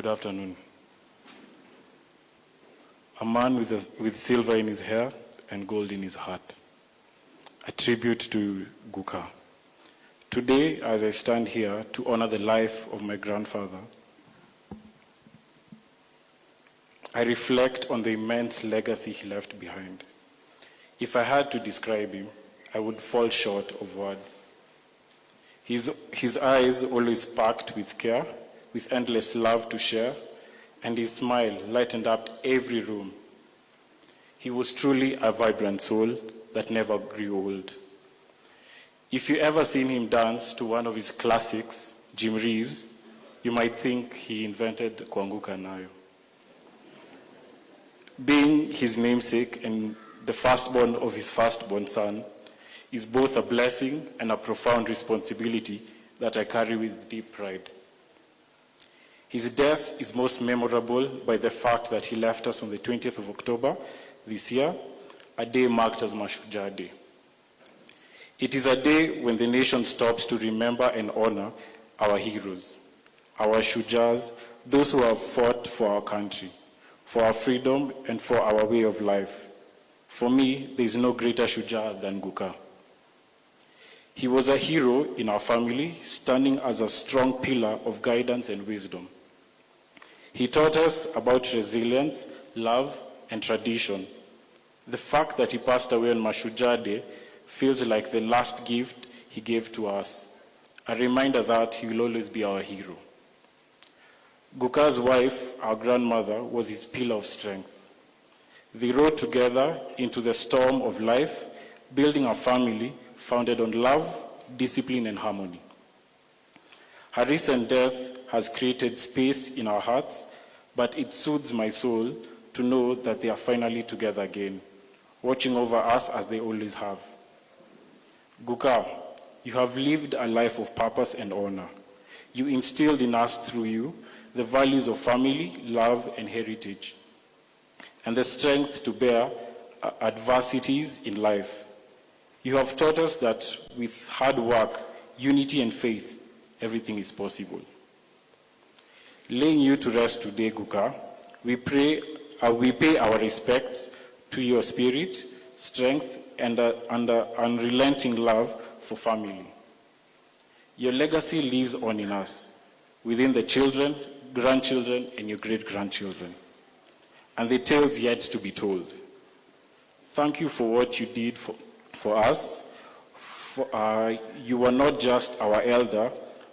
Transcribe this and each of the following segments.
Good afternoon. A man with silver in his hair and gold in his heart. A tribute to Tuguka. Today, as I stand here to honor the life of my grandfather, I reflect on the immense legacy he left behind. If I had to describe him, I would fall short of words. His eyes always sparked with care, with endless love to share, and his smile lightened up every room. He was truly a vibrant soul that never grew old. If you ever seen him dance to one of his classics, Jim Reeves, you might think he invented Kuanguka Nayo. Being his namesake and the firstborn of his firstborn son is both a blessing and a profound responsibility that I carry with deep pride. His death is most memorable by the fact that he left us on the 20th of October this year, a day marked as Mashujaa Day. It is a day when the nation stops to remember and honor our heroes, our Shujaas, those who have fought for our country, for our freedom and for our way of life. For me, there is no greater Shujaa than Tuguka. He was a hero in our family, standing as a strong pillar of guidance and wisdom. He taught us about resilience, love, and tradition. The fact that he passed away on Mashujaa Day feels like the last gift he gave to us, a reminder that he will always be our hero. Tuguka's wife, our grandmother, was his pillar of strength. They rode together into the storm of life, building a family founded on love, discipline, and harmony. Her recent death has created space in our hearts, but it soothes my soul to know that they are finally together again, watching over us as they always have. Tuguka, you have lived a life of purpose and honor. You instilled in us through you the values of family, love, and heritage, and the strength to bear adversities in life. You have taught us that with hard work, unity, and faith, everything is possible. Laying you to rest today, Tuguka, we pay our respects to your spirit, strength, and unrelenting love for family. Your legacy lives on in us, within the children, grandchildren, and your great-grandchildren, and the tales yet to be told. Thank you for what you did for us. You were not just our elder,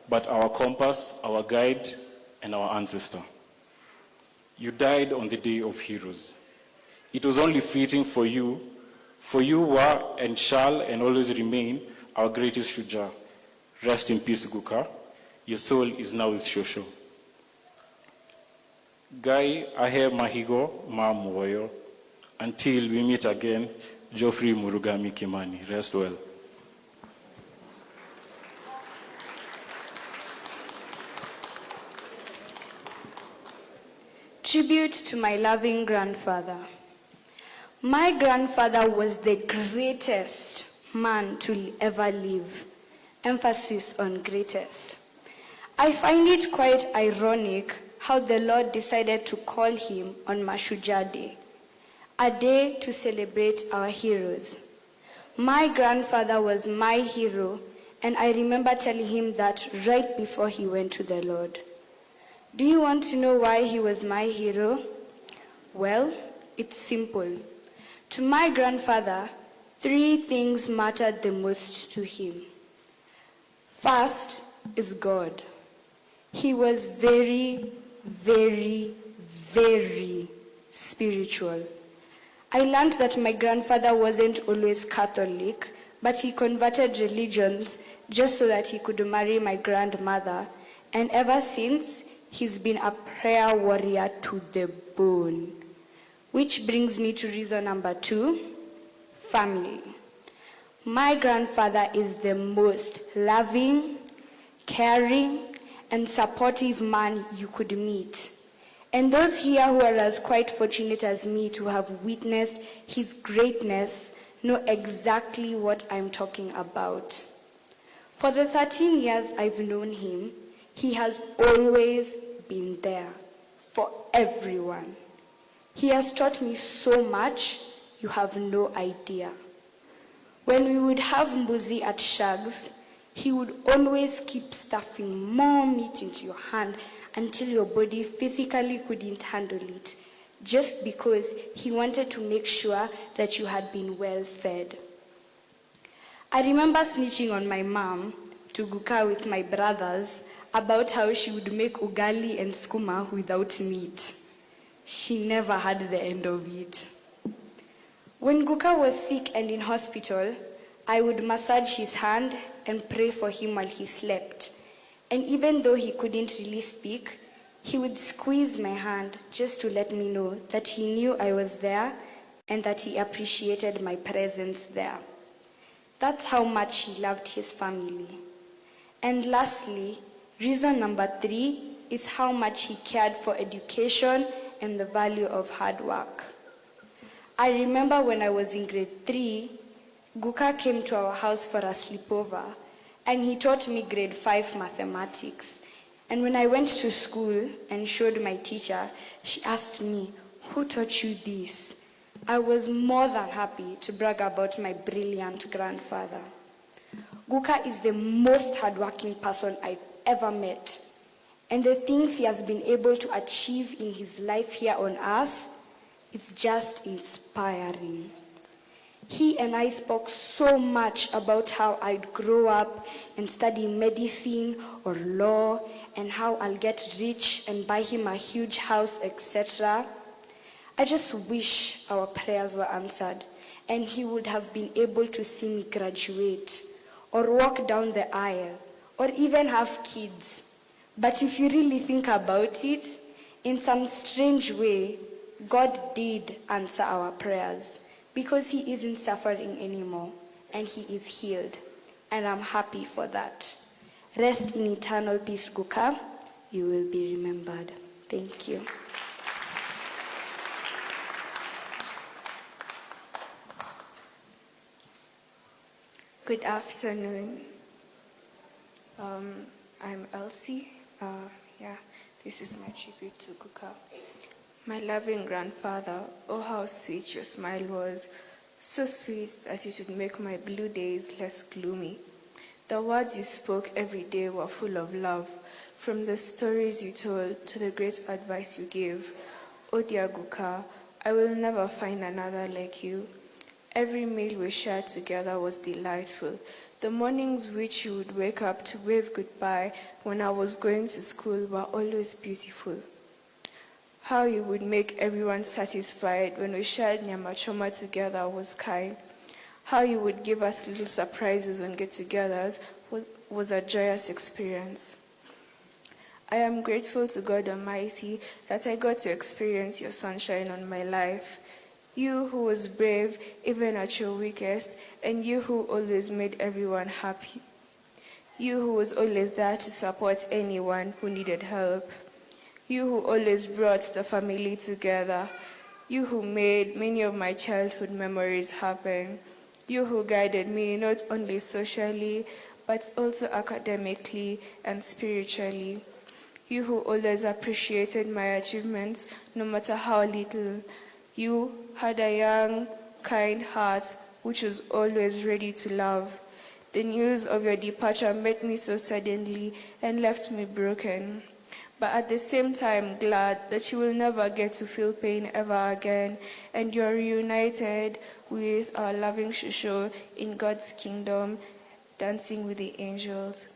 but our compass, our guide, and our ancestor. You died on the Day of Heroes. It was only fitting for you were and shall and always remain our greatest Shujaa. Rest in peace, Tuguka. Your soul is now with Shosho. Gai ahe mahigo ma muoyo. Until we meet again, Geoffrey Murugami Kimani. Rest well. Tribute to my loving grandfather. My grandfather was the greatest man to ever live. Emphasis on greatest. I find it quite ironic how the Lord decided to call him on Mashujaa Day, a day to celebrate our heroes. My grandfather was my hero, and I remember telling him that right before he went to the Lord. Do you want to know why he was my hero? Well, it's simple. To my grandfather, 3 things mattered the most to him. First is God. He was very, very, very spiritual. I learned that my grandfather wasn't always Catholic, but he converted religions just so that he could marry my grandmother, and ever since, he's been a prayer warrior to the bone. Which brings me to reason number 2, family. My grandfather is the most loving, caring, and supportive man you could meet. And those here who are as quite fortunate as me to have witnessed his greatness know exactly what I'm talking about. For the 13 years I've known him, he has always been there. for everyone. He has taught me so much, you have no idea. When we would have mbuzi at Shags, he would always keep stuffing more meat into your hand until your body physically couldn't handle it, just because he wanted to make sure that you had been well fed. I remember snitching on my mom, Tuguka, with my brothers, about how she would make ugali and skuma without meat. She never had the end of it. When Guka was sick and in hospital, I would massage his hand and pray for him while he slept. And even though he couldn't really speak, he would squeeze my hand just to let me know that he knew I was there and that he appreciated my presence there. That's how much he loved his family. And lastly, reason number 3 is how much he cared for education and the value of hard work. I remember when I was in grade 3, Guka came to our house for a sleepover, and he taught me grade 5 mathematics. And when I went to school and showed my teacher, she asked me, "Who taught you this?" I was more than happy to brag about my brilliant grandfather. Guka is the most hardworking person I've ever met. And the things he has been able to achieve in his life here on earth, it's just inspiring. He and I spoke so much about how I'd grow up and study medicine or law and how I'll get rich and buy him a huge house, etc. I just wish our prayers were answered and he would have been able to see me graduate or walk down the aisle or even have kids. But if you really think about it, in some strange way, God did answer our prayers because he isn't suffering anymore and he is healed. And I'm happy for that. Rest in eternal peace, Guka. You will be remembered. Thank you. Good afternoon. I'm Elsie. This is my tribute to Guka. My loving grandfather, oh how sweet your smile was, so sweet that it would make my blue days less gloomy. The words you spoke every day were full of love, from the stories you told to the great advice you gave. Oh dear Guka, I will never find another like you. Every meal we shared together was delightful. The mornings which you would wake up to wave goodbye when I was going to school were always beautiful. How you would make everyone satisfied when we shared nyama choma together was kind. How you would give us little surprises and get-togethers was a joyous experience. I am grateful to God Almighty that I got to experience your sunshine on my life. You who was brave even at your weakest, and you who always made everyone happy. You who was always there to support anyone who needed help. You who always brought the family together. You who made many of my childhood memories happen. You who guided me not only socially, but also academically and spiritually. You who always appreciated my achievements, no matter how little. You had a young, kind heart, which was always ready to love. The news of your departure met me so suddenly and left me broken. But at the same time, glad that you will never get to feel pain ever again, and you are reunited with our loving Shusho in God's kingdom, dancing with the angels.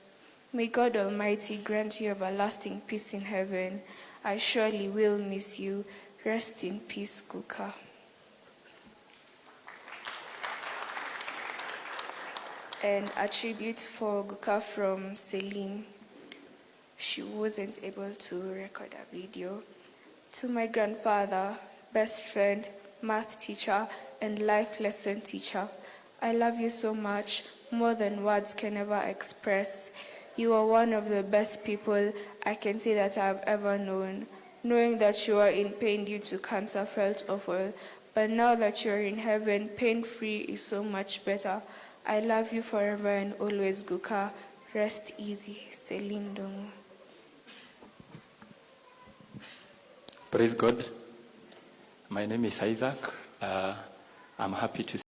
May God Almighty grant you everlasting peace in heaven. I surely will miss you. Rest in peace, Guka. And a tribute for Guka from Celine. She wasn't able to record a video. To my grandfather, best friend, math teacher, and life lesson teacher, I love you so much, more than words can ever express. You are one of the best people I can say that I have ever known. Knowing that you are in pain due to cancer felt awful, but now that you are in heaven, pain-free is so much better. I love you forever and always, Guka. Rest easy, Celine Dongo. Praise God. My name is Isaac. I'm happy to